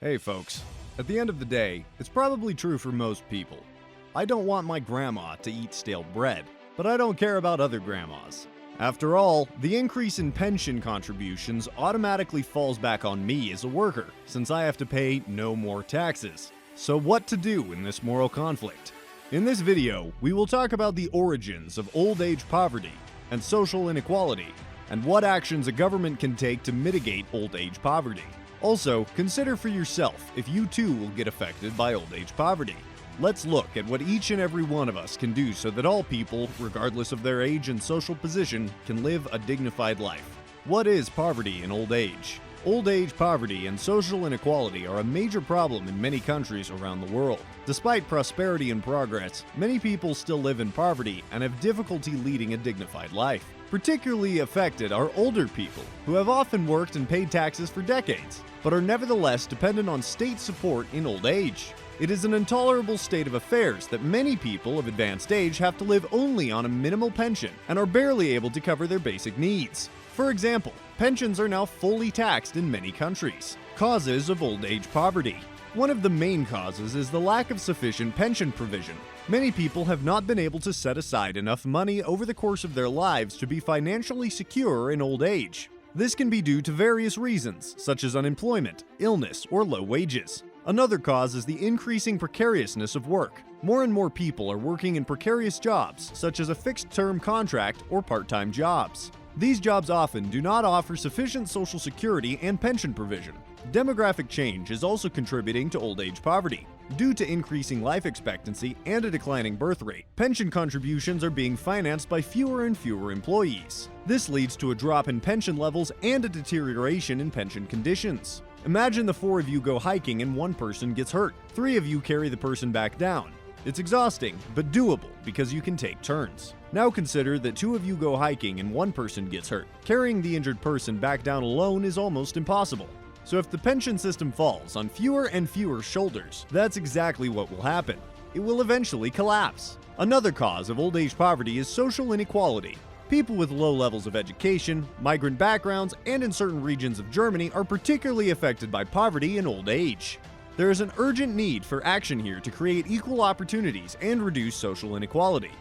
Hey folks, at the end of the day, it's probably true for most people. I don't want my grandma to eat stale bread, but I don't care about other grandmas. After all, the increase in pension contributions automatically falls back on me as a worker, since I have to pay no more taxes. So what to do in this moral conflict? In this video, we will talk about the origins of old age poverty and social inequality, and what actions a government can take to mitigate old age poverty. Also, consider for yourself if you too will get affected by old age poverty. Let's look at what each and every one of us can do so that all people, regardless of their age and social position, can live a dignified life. What is poverty in old age? Old age poverty and social inequality are a major problem in many countries around the world. Despite prosperity and progress, many people still live in poverty and have difficulty leading a dignified life. Particularly affected are older people, who have often worked and paid taxes for decades, but are nevertheless dependent on state support in old age. It is an intolerable state of affairs that many people of advanced age have to live only on a minimal pension and are barely able to cover their basic needs. For example, pensions are now fully taxed in many countries. Causes of old age poverty. One of the main causes is the lack of sufficient pension provision. Many people have not been able to set aside enough money over the course of their lives to be financially secure in old age. This can be due to various reasons, such as unemployment, illness, or low wages. Another cause is the increasing precariousness of work. More and more people are working in precarious jobs, such as a fixed-term contract or part-time jobs. These jobs often do not offer sufficient social security and pension provision. Demographic change is also contributing to old age poverty. Due to increasing life expectancy and a declining birth rate, pension contributions are being financed by fewer and fewer employees. This leads to a drop in pension levels and a deterioration in pension conditions. Imagine the four of you go hiking and one person gets hurt. Three of you carry the person back down. It's exhausting, but doable because you can take turns. Now consider that two of you go hiking and one person gets hurt. Carrying the injured person back down alone is almost impossible. So if the pension system falls on fewer and fewer shoulders, that's exactly what will happen. It will eventually collapse. Another cause of old age poverty is social inequality. People with low levels of education, migrant backgrounds, and in certain regions of Germany are particularly affected by poverty in old age. There is an urgent need for action here to create equal opportunities and reduce social inequality.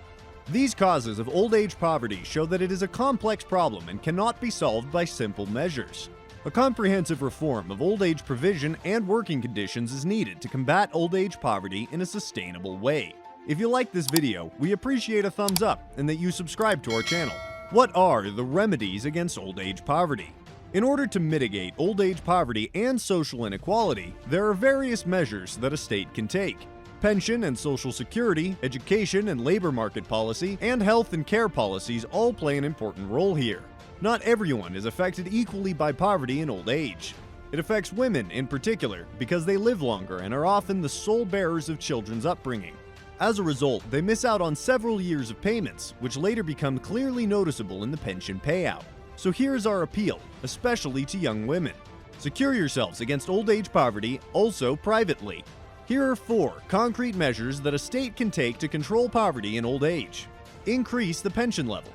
These causes of old age poverty show that it is a complex problem and cannot be solved by simple measures. A comprehensive reform of old age provision and working conditions is needed to combat old age poverty in a sustainable way. If you like this video, we appreciate a thumbs up and that you subscribe to our channel. What are the remedies against old age poverty? In order to mitigate old age poverty and social inequality, there are various measures that a state can take. Pension and social security, education and labor market policy, and health and care policies all play an important role here. Not everyone is affected equally by poverty in old age. It affects women in particular because they live longer and are often the sole bearers of children's upbringing. As a result, they miss out on several years of payments, which later become clearly noticeable in the pension payout. So here's our appeal, especially to young women. Secure yourselves against old age poverty, also privately. Here are 4 concrete measures that a state can take to control poverty in old age. Increase the pension level.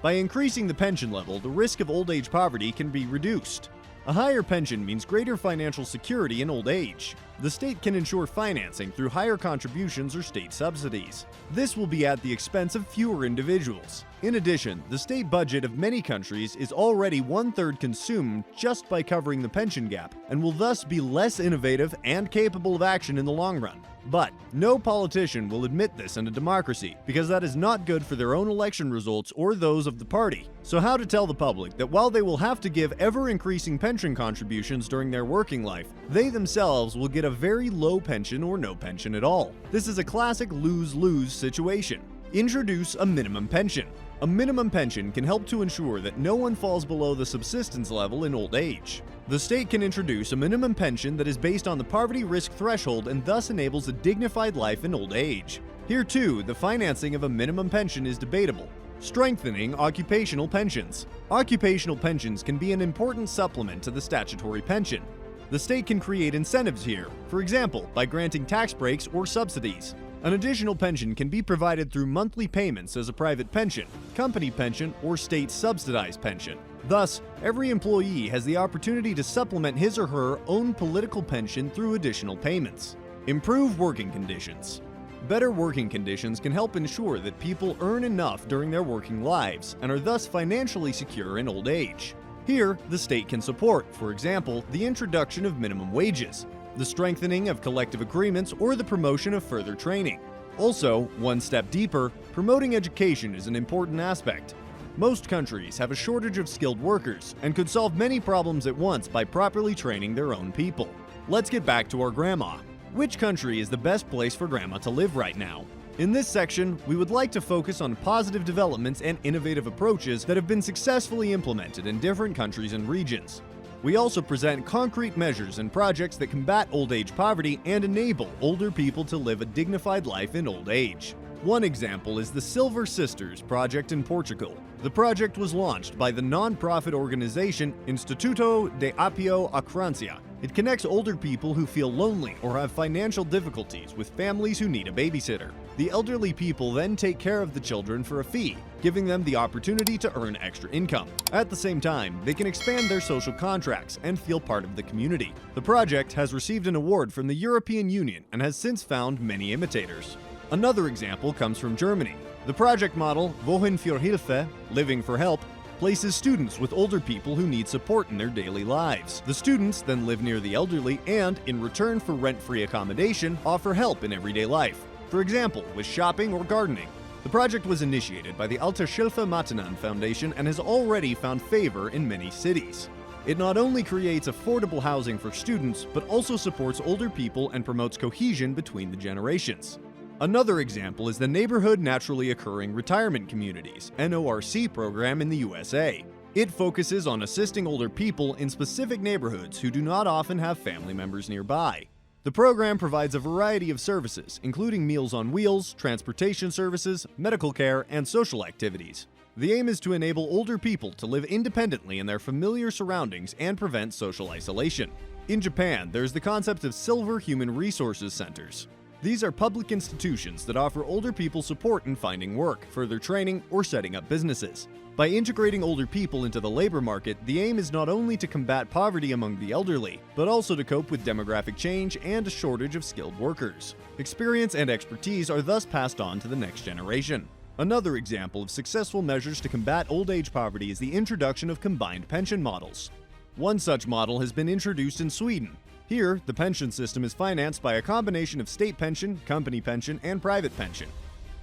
By increasing the pension level, the risk of old age poverty can be reduced. A higher pension means greater financial security in old age. The state can ensure financing through higher contributions or state subsidies. This will be at the expense of fewer individuals. In addition, the state budget of many countries is already 1/3 consumed just by covering the pension gap, and will thus be less innovative and capable of action in the long run. But no politician will admit this in a democracy, because that is not good for their own election results or those of the party. So how to tell the public that while they will have to give ever-increasing pension contributions during their working life, they themselves will get a very low pension or no pension at all? This is a classic lose-lose situation. Introduce a minimum pension. A minimum pension can help to ensure that no one falls below the subsistence level in old age. The state can introduce a minimum pension that is based on the poverty risk threshold and thus enables a dignified life in old age. Here too, the financing of a minimum pension is debatable. Strengthening occupational pensions. Occupational pensions can be an important supplement to the statutory pension. The state can create incentives here, for example, by granting tax breaks or subsidies. An additional pension can be provided through monthly payments as a private pension, company pension, or state-subsidized pension. Thus, every employee has the opportunity to supplement his or her own political pension through additional payments. Improve working conditions. Better working conditions can help ensure that people earn enough during their working lives and are thus financially secure in old age. Here, the state can support, for example, the introduction of minimum wages, the strengthening of collective agreements, or the promotion of further training. Also, one step deeper, promoting education is an important aspect. Most countries have a shortage of skilled workers and could solve many problems at once by properly training their own people. Let's get back to our grandma. Which country is the best place for grandma to live right now? In this section, we would like to focus on positive developments and innovative approaches that have been successfully implemented in different countries and regions. We also present concrete measures and projects that combat old age poverty and enable older people to live a dignified life in old age. One example is the Silver Sisters project in Portugal. The project was launched by the non-profit organization Instituto de Apoio à Criança. It connects older people who feel lonely or have financial difficulties with families who need a babysitter. The elderly people then take care of the children for a fee, giving them the opportunity to earn extra income. At the same time, they can expand their social contracts and feel part of the community. The project has received an award from the European Union and has since found many imitators. Another example comes from Germany. The project model, Wohnen für Hilfe, Living for Help, places students with older people who need support in their daily lives. The students then live near the elderly and, in return for rent-free accommodation, offer help in everyday life. For example, with shopping or gardening. The project was initiated by the Altershilfe Matanan Foundation and has already found favor in many cities. It not only creates affordable housing for students, but also supports older people and promotes cohesion between the generations. Another example is the Neighborhood Naturally Occurring Retirement Communities (NORC) program in the USA. It focuses on assisting older people in specific neighborhoods who do not often have family members nearby. The program provides a variety of services, including Meals on Wheels, transportation services, medical care, and social activities. The aim is to enable older people to live independently in their familiar surroundings and prevent social isolation. In Japan, there's the concept of Silver Human Resources Centers. These are public institutions that offer older people support in finding work, further training, or setting up businesses. By integrating older people into the labor market, the aim is not only to combat poverty among the elderly, but also to cope with demographic change and a shortage of skilled workers. Experience and expertise are thus passed on to the next generation. Another example of successful measures to combat old age poverty is the introduction of combined pension models. One such model has been introduced in Sweden. Here, the pension system is financed by a combination of state pension, company pension, and private pension.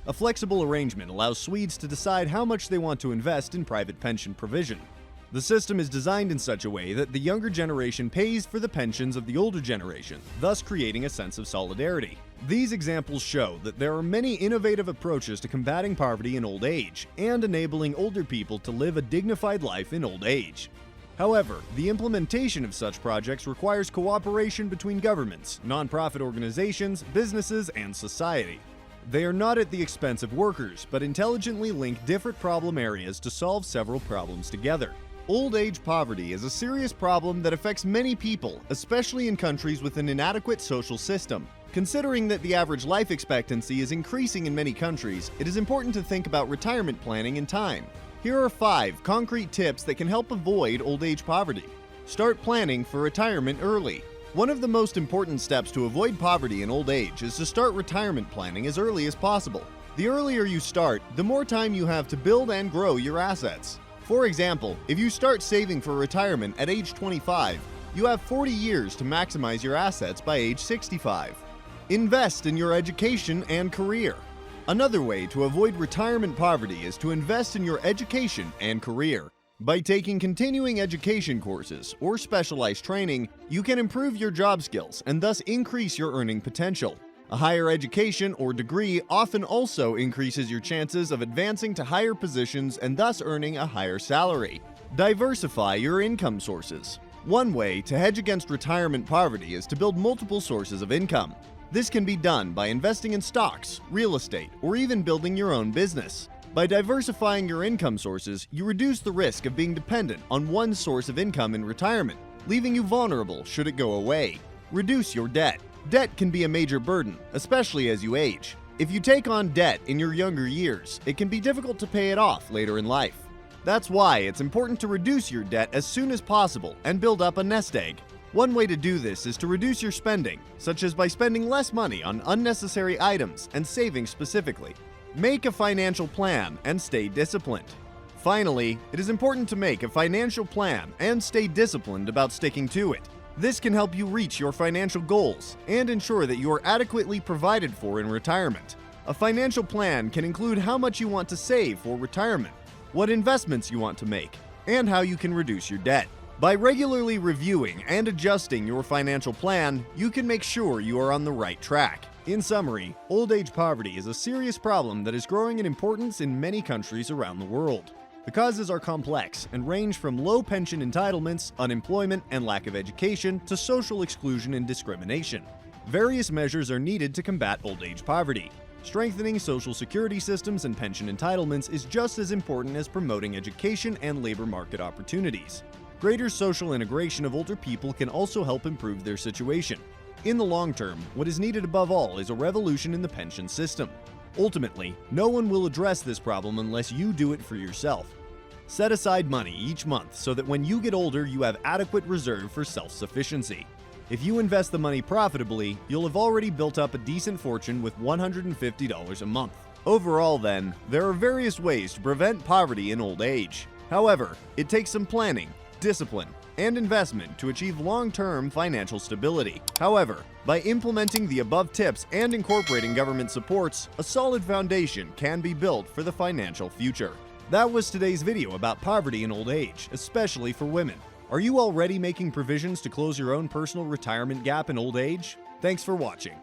A flexible arrangement allows Swedes to decide how much they want to invest in private pension provision. The system is designed in such a way that the younger generation pays for the pensions of the older generation, thus creating a sense of solidarity. These examples show that there are many innovative approaches to combating poverty in old age and enabling older people to live a dignified life in old age. However, the implementation of such projects requires cooperation between governments, nonprofit organizations, businesses, and society. They are not at the expense of workers, but intelligently link different problem areas to solve several problems together. Old age poverty is a serious problem that affects many people, especially in countries with an inadequate social system. Considering that the average life expectancy is increasing in many countries, it is important to think about retirement planning in time. Here are 5 concrete tips that can help avoid old age poverty. Start planning for retirement early. One of the most important steps to avoid poverty in old age is to start retirement planning as early as possible. The earlier you start, the more time you have to build and grow your assets. For example, if you start saving for retirement at age 25, you have 40 years to maximize your assets by age 65. Invest in your education and career. Another way to avoid retirement poverty is to invest in your education and career. By taking continuing education courses or specialized training, you can improve your job skills and thus increase your earning potential. A higher education or degree often also increases your chances of advancing to higher positions and thus earning a higher salary. Diversify your income sources. One way to hedge against retirement poverty is to build multiple sources of income. This can be done by investing in stocks, real estate, or even building your own business. By diversifying your income sources, you reduce the risk of being dependent on one source of income in retirement, leaving you vulnerable should it go away. Reduce your debt. Debt can be a major burden, especially as you age. If you take on debt in your younger years, it can be difficult to pay it off later in life. That's why it's important to reduce your debt as soon as possible and build up a nest egg. One way to do this is to reduce your spending, such as by spending less money on unnecessary items and saving specifically. Make a financial plan and stay disciplined. Finally, it is important to make a financial plan and stay disciplined about sticking to it. This can help you reach your financial goals and ensure that you are adequately provided for in retirement. A financial plan can include how much you want to save for retirement, what investments you want to make, and how you can reduce your debt. By regularly reviewing and adjusting your financial plan, you can make sure you are on the right track. In summary, old age poverty is a serious problem that is growing in importance in many countries around the world. The causes are complex and range from low pension entitlements, unemployment, and lack of education to social exclusion and discrimination. Various measures are needed to combat old age poverty. Strengthening social security systems and pension entitlements is just as important as promoting education and labor market opportunities. Greater social integration of older people can also help improve their situation. In the long term, what is needed above all is a revolution in the pension system. Ultimately, no one will address this problem unless you do it for yourself. Set aside money each month so that when you get older, you have adequate reserve for self-sufficiency. If you invest the money profitably, you'll have already built up a decent fortune with $150 a month. Overall, then, there are various ways to prevent poverty in old age. However, it takes some planning, discipline, and investment to achieve long-term financial stability. However, by implementing the above tips and incorporating government supports, a solid foundation can be built for the financial future. That was today's video about poverty in old age, especially for women. Are you already making provisions to close your own personal retirement gap in old age? Thanks for watching.